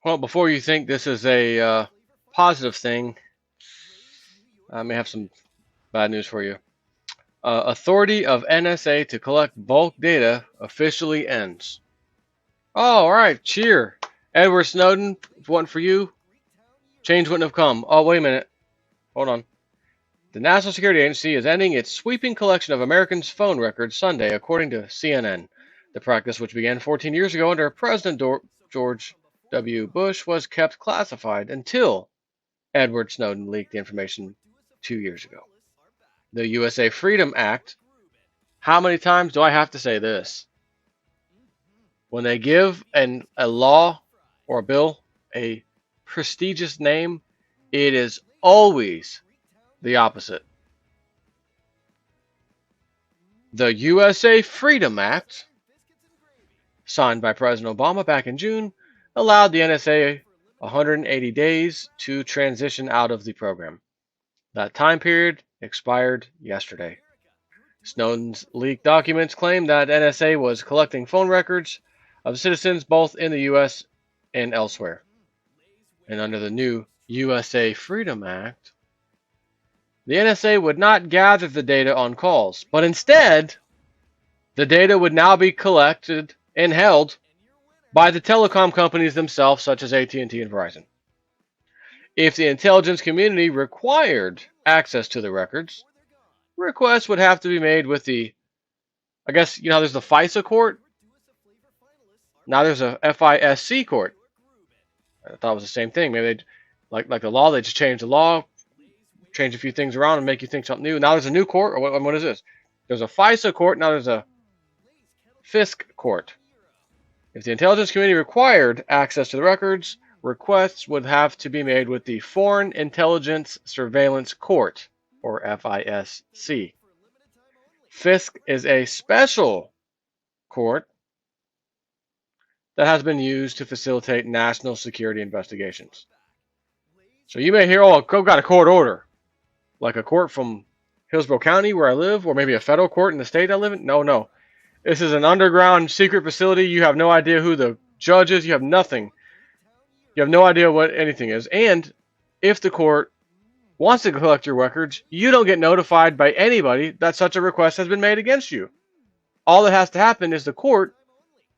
Well, before you think this is a positive thing, I may have some bad news for you. Authority of NSA to collect bulk data officially ends. Oh, all right, cheer. Edward Snowden, one for you. Change wouldn't have come. Oh, wait a minute. Hold on. The National Security Agency is ending its sweeping collection of Americans' phone records Sunday, according to CNN. The practice, which began 14 years ago under President George W. Bush, was kept classified until Edward Snowden leaked the information 2 years ago. The USA Freedom Act. How many times do I have to say this? When they give a law or a bill a prestigious name, it is always the opposite. The USA Freedom Act, signed by President Obama back in June, allowed the NSA 180 days to transition out of the program. That time period expired yesterday. Snowden's leaked documents claim that NSA was collecting phone records of citizens both in the U.S. and elsewhere. And under the new USA Freedom Act, the NSA would not gather the data on calls, but instead, the data would now be collected and held by the telecom companies themselves, such as AT&T and Verizon. If the intelligence community required access to the records, requests would have to be made with the, I guess, there's the FISA court. Now there's a FISC court. I thought it was the same thing. Maybe they, like the law, they just change the law, change a few things around and make you think something new. Now there's a new court, or what is this? There's a FISA court, now there's a FISC court. If the intelligence community required access to the records, requests would have to be made with the Foreign Intelligence Surveillance Court, or FISC. FISC is a special court that has been used to facilitate national security investigations. So you may hear, oh, I've got a court order. Like a court from Hillsborough County where I live, or maybe a federal court in the state I live in. No. This is an underground secret facility. You have no idea who the judge is. You have nothing. You have no idea what anything is. And if the court wants to collect your records, you don't get notified by anybody that such a request has been made against you. All that has to happen is the court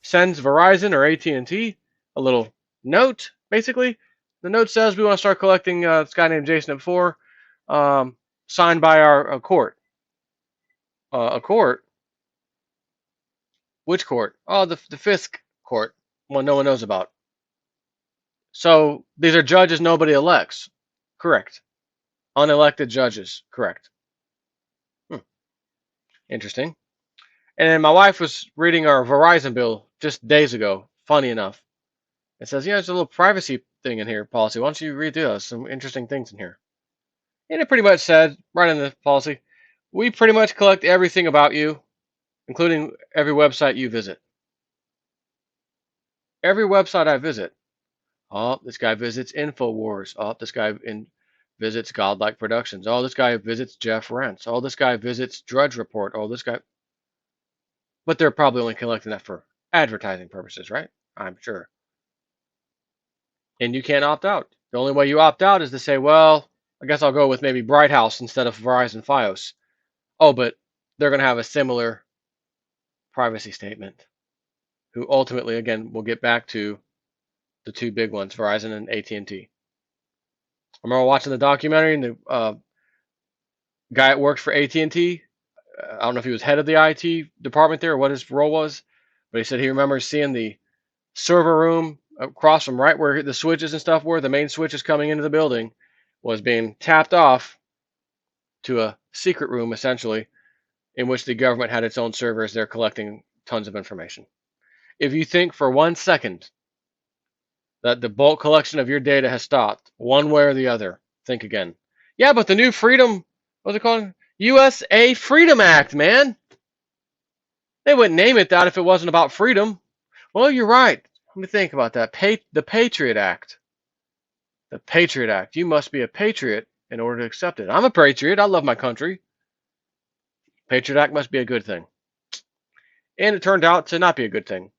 sends Verizon or AT&T a little note, basically. The note says we want to start collecting this guy named Jason at 4, signed by our court. A court? Which court? Oh, the FISC court, one no one knows about. So these are judges nobody elects. Correct. Unelected judges. Correct. Interesting. And then my wife was reading our Verizon bill just days ago. Funny enough. It says, there's a little privacy thing in here, policy. Why don't you read through those? Some interesting things in here. And it pretty much said, right in the policy, we pretty much collect everything about you, including every website you visit. Every website I visit. Oh, this guy visits InfoWars. Oh, this guy visits Godlike Productions. Oh, this guy visits Jeff Rents. Oh, this guy visits Drudge Report. Oh, this guy. But they're probably only collecting that for advertising purposes, right? I'm sure. And you can't opt out. The only way you opt out is to say, well, I guess I'll go with maybe Bright House instead of Verizon Fios. Oh, but they're going to have a similar privacy statement. Who ultimately, again, will get back to the two big ones, Verizon and AT&T. I remember watching the documentary, and the guy that worked for AT&T, I don't know if he was head of the IT department there or what his role was, but he said he remembers seeing the server room across from right where the switches and stuff were, the main switches coming into the building, was being tapped off to a secret room, essentially, in which the government had its own servers there collecting tons of information. If you think for 1 second that the bulk collection of your data has stopped, one way or the other, think again. Yeah, but the new freedom, what's it called? USA Freedom Act, man. They wouldn't name it that if it wasn't about freedom. Well, you're right. Let me think about that. The Patriot Act. The Patriot Act. You must be a patriot in order to accept it. I'm a patriot. I love my country. Patriot Act must be a good thing. And it turned out to not be a good thing.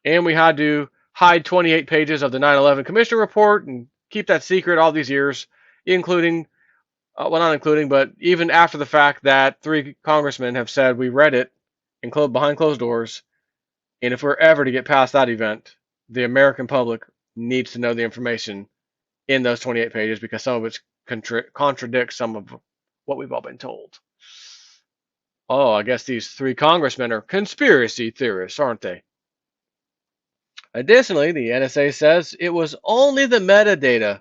And we had to hide 28 pages of the 9/11 Commission report and keep that secret all these years, including, well, not including, but even after the fact that 3 congressmen have said we read it behind closed doors. And if we're ever to get past that event, the American public needs to know the information in those 28 pages because some of it contradicts some of what we've all been told. Oh, I guess these 3 congressmen are conspiracy theorists, aren't they? Additionally, the NSA says it was only the metadata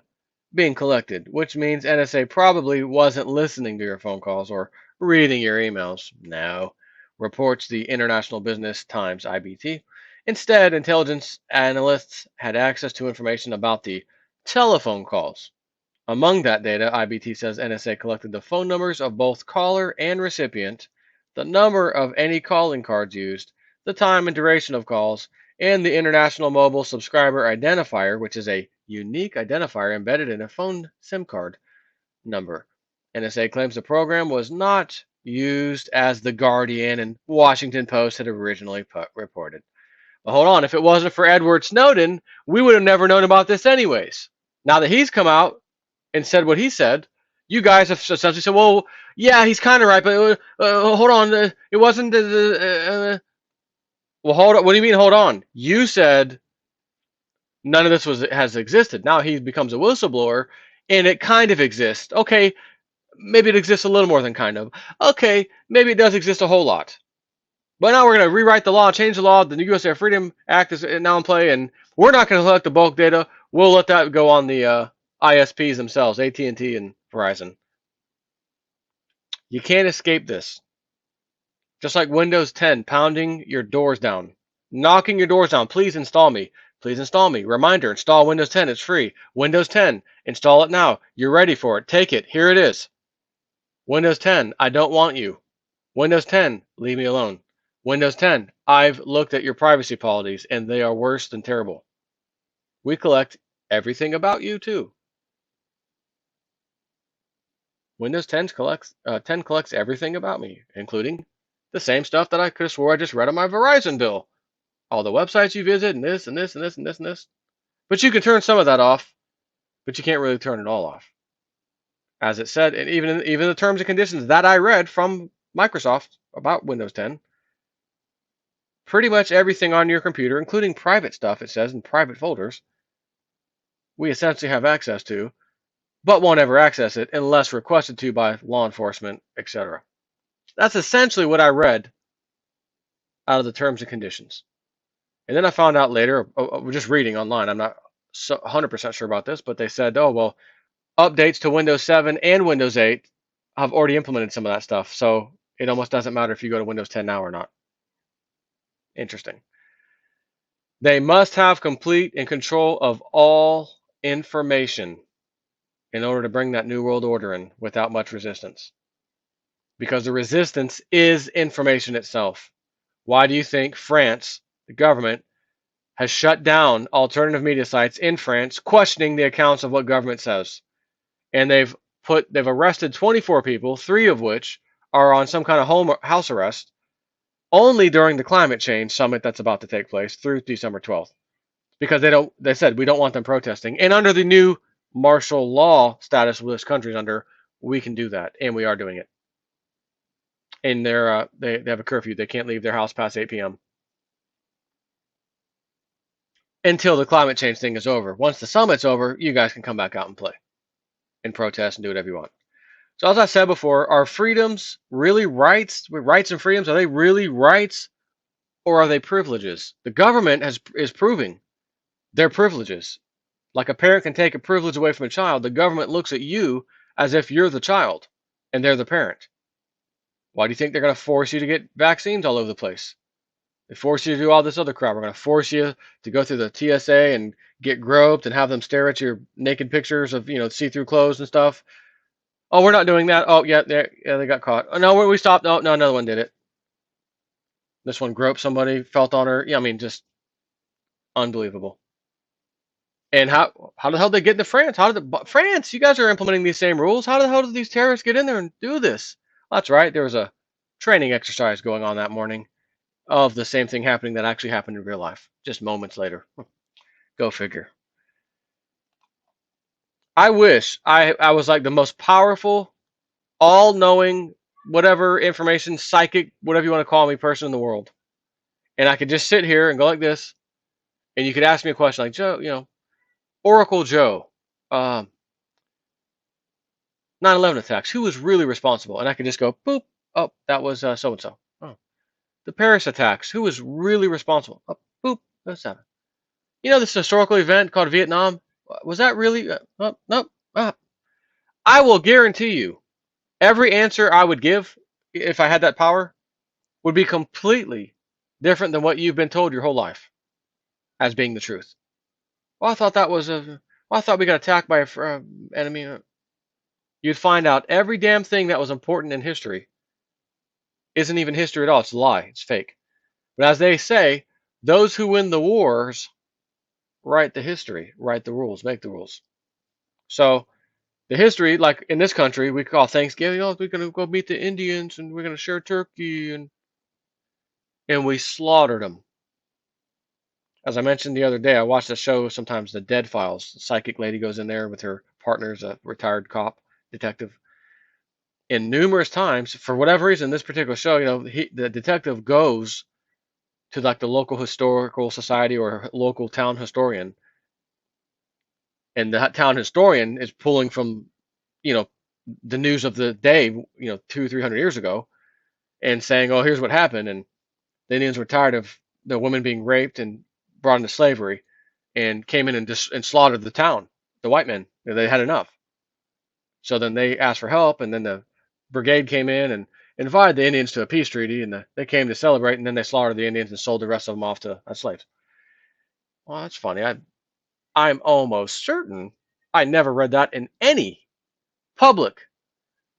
being collected, which means NSA probably wasn't listening to your phone calls or reading your emails. No, reports the International Business Times (IBT). Instead, intelligence analysts had access to information about the telephone calls. Among that data, IBT says NSA collected the phone numbers of both caller and recipient, the number of any calling cards used, the time and duration of calls, and the International Mobile Subscriber Identifier, which is a unique identifier embedded in a phone SIM card number. NSA claims the program was not used as The Guardian and Washington Post had originally reported. But hold on, if it wasn't for Edward Snowden, we would have never known about this anyways. Now that he's come out and said what he said, you guys have essentially said, well, yeah, he's kind of right, but hold on, it wasn't. Well, hold on. What do you mean, hold on? You said none of this has existed. Now he becomes a whistleblower, and it kind of exists. Okay, maybe it exists a little more than kind of. Okay, maybe it does exist a whole lot. But now we're going to rewrite the law, change the law. The USA Freedom Act is now in play, and we're not going to collect the bulk data. We'll let that go on the ISPs themselves, AT&T and Verizon. You can't escape this. Just like Windows 10, pounding your doors down, knocking your doors down. Please install me. Please install me. Reminder, install Windows 10. It's free. Windows 10, install it now. You're ready for it. Take it. Here it is. Windows 10, I don't want you. Windows 10, leave me alone. Windows 10, I've looked at your privacy policies and they are worse than terrible. We collect everything about you too. Windows 10 collects everything about me, including the same stuff that I could have swore I just read on my Verizon bill. All the websites you visit and this and this and this and this and this. But you can turn some of that off, but you can't really turn it all off. As it said, and even the terms and conditions that I read from Microsoft about Windows 10, pretty much everything on your computer, including private stuff, it says in private folders, we essentially have access to, but won't ever access it unless requested to by law enforcement, etc. That's essentially what I read out of the terms and conditions. And then I found out later, just reading online, I'm not 100% sure about this, but they said, oh, well, updates to Windows 7 and Windows 8 have already implemented some of that stuff. So it almost doesn't matter if you go to Windows 10 now or not. Interesting. They must have complete and control of all information in order to bring that New World Order in without much resistance. Because the resistance is information itself. Why do you think France, the government, has shut down alternative media sites in France questioning the accounts of what government says? And they've arrested 24 people, 3 of which are on some kind of house arrest, only during the climate change summit that's about to take place through December 12th. Because they said we don't want them protesting. And under the new martial law status this country's under, we can do that, and we are doing it. And they have a curfew. They can't leave their house past 8 p.m. until the climate change thing is over. Once the summit's over, you guys can come back out and play and protest and do whatever you want. So as I said before, are freedoms really rights? Rights and freedoms, are they really rights or are they privileges? The government is proving they're privileges. Like a parent can take a privilege away from a child, the government looks at you as if you're the child and they're the parent. Why do you think they're going to force you to get vaccines all over the place? They force you to do all this other crap. We're going to force you to go through the TSA and get groped and have them stare at your naked pictures of, see-through clothes and stuff. Oh, we're not doing that. Oh, yeah, they got caught. Oh, no, we stopped. No, another one did it. This one groped somebody, felt on her. Yeah, I mean, just unbelievable. And how the hell did they get into France? France, you guys are implementing these same rules. How the hell did these terrorists get in there and do this? That's right. There was a training exercise going on that morning of the same thing happening that actually happened in real life, just moments later. Go figure. I wish I was like the most powerful, all-knowing, whatever information, psychic, whatever you want to call me, person in the world. And I could just sit here and go like this, and you could ask me a question like, Joe, Oracle Joe, um, 9/11 attacks, who was really responsible? And I could just go, boop, oh, that was so-and-so. Oh. The Paris attacks, who was really responsible? Oh, boop, that's that. This historical event called Vietnam, was that really? Oh, nope. I will guarantee you, every answer I would give, if I had that power, would be completely different than what you've been told your whole life as being the truth. Well, I thought that was a. Well, I thought we got attacked by an enemy. You'd find out every damn thing that was important in history isn't even history at all. It's a lie. It's fake. But as they say, those who win the wars write the history, write the rules, make the rules. So the history, like in this country, we call Thanksgiving. Oh, we're gonna go meet the Indians and we're gonna share turkey and we slaughtered them. As I mentioned the other day, I watched a show sometimes, The Dead Files. The psychic lady goes in there with her partner's a retired cop, detective. And numerous times, for whatever reason, this particular show, the detective goes to like the local historical society or local town historian, and the town historian is pulling from, you know, the news of the day, 200-300 years ago, and saying, "Oh, here's what happened," and the Indians were tired of the women being raped and brought into slavery, and came in and slaughtered the town. The white men, they had enough. So then they asked for help, and then the brigade came in and invited the Indians to a peace treaty, and they came to celebrate, and then they slaughtered the Indians and sold the rest of them off to as slaves. Well, that's funny. I'm almost certain I never read that in any public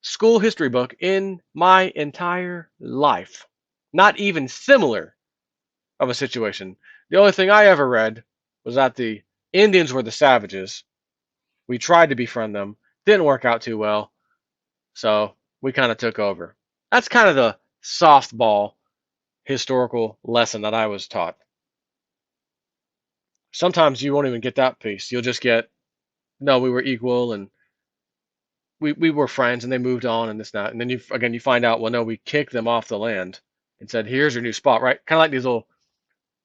school history book in my entire life. Not even similar of a situation. The only thing I ever read was that the Indians were the savages. We tried to befriend them, didn't work out too well, so we kind of took over. That's kind of the softball historical lesson that I was taught. Sometimes you won't even get that piece. You'll just get, no, we were equal and we were friends and they moved on and this and that. And then you find out, well, no, we kicked them off the land and said, here's your new spot, right? Kind of like these little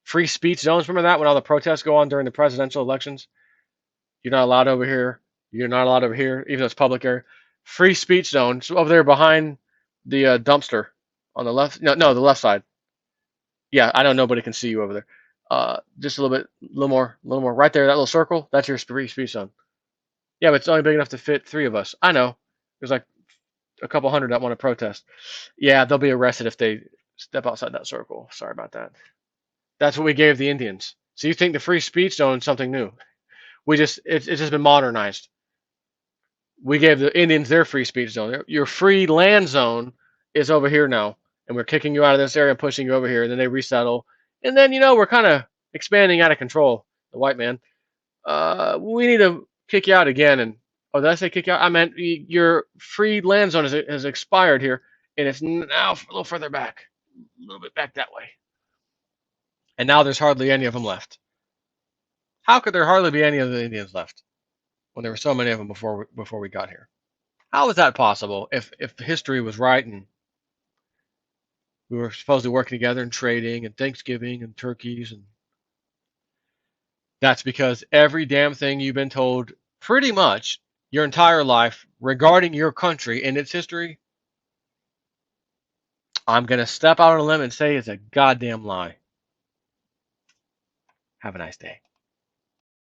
free speech zones. Remember that when all the protests go on during the presidential elections? You're not allowed over here. You're not allowed over here, even though it's public area. Free speech zones over there behind the dumpster on the left. No, the left side. Yeah, I know nobody can see you over there. Just a little more. Right there, that little circle. That's your free speech zone. Yeah, but it's only big enough to fit three of us. I know. There's like a couple hundred that want to protest. Yeah, they'll be arrested if they step outside that circle. Sorry about that. That's what we gave the Indians. So you think the free speech zone is something new? It's just been modernized. We gave the Indians their free speech zone. Your free land zone is over here now, and we're kicking you out of this area and pushing you over here. And then they resettle, and then we're kind of expanding out of control. The white man. We need to kick you out again. And oh, did I say kick you out? I meant your free land zone has expired here, and it's now a little further back, a little bit back that way. And now there's hardly any of them left. How could there hardly be any of the Indians left when there were so many of them before we got here? How is that possible if history was right and we were supposed to work together and trading and Thanksgiving and turkeys? And that's because every damn thing you've been told pretty much your entire life regarding your country and its history, I'm going to step out on a limb and say it's a goddamn lie. Have a nice day.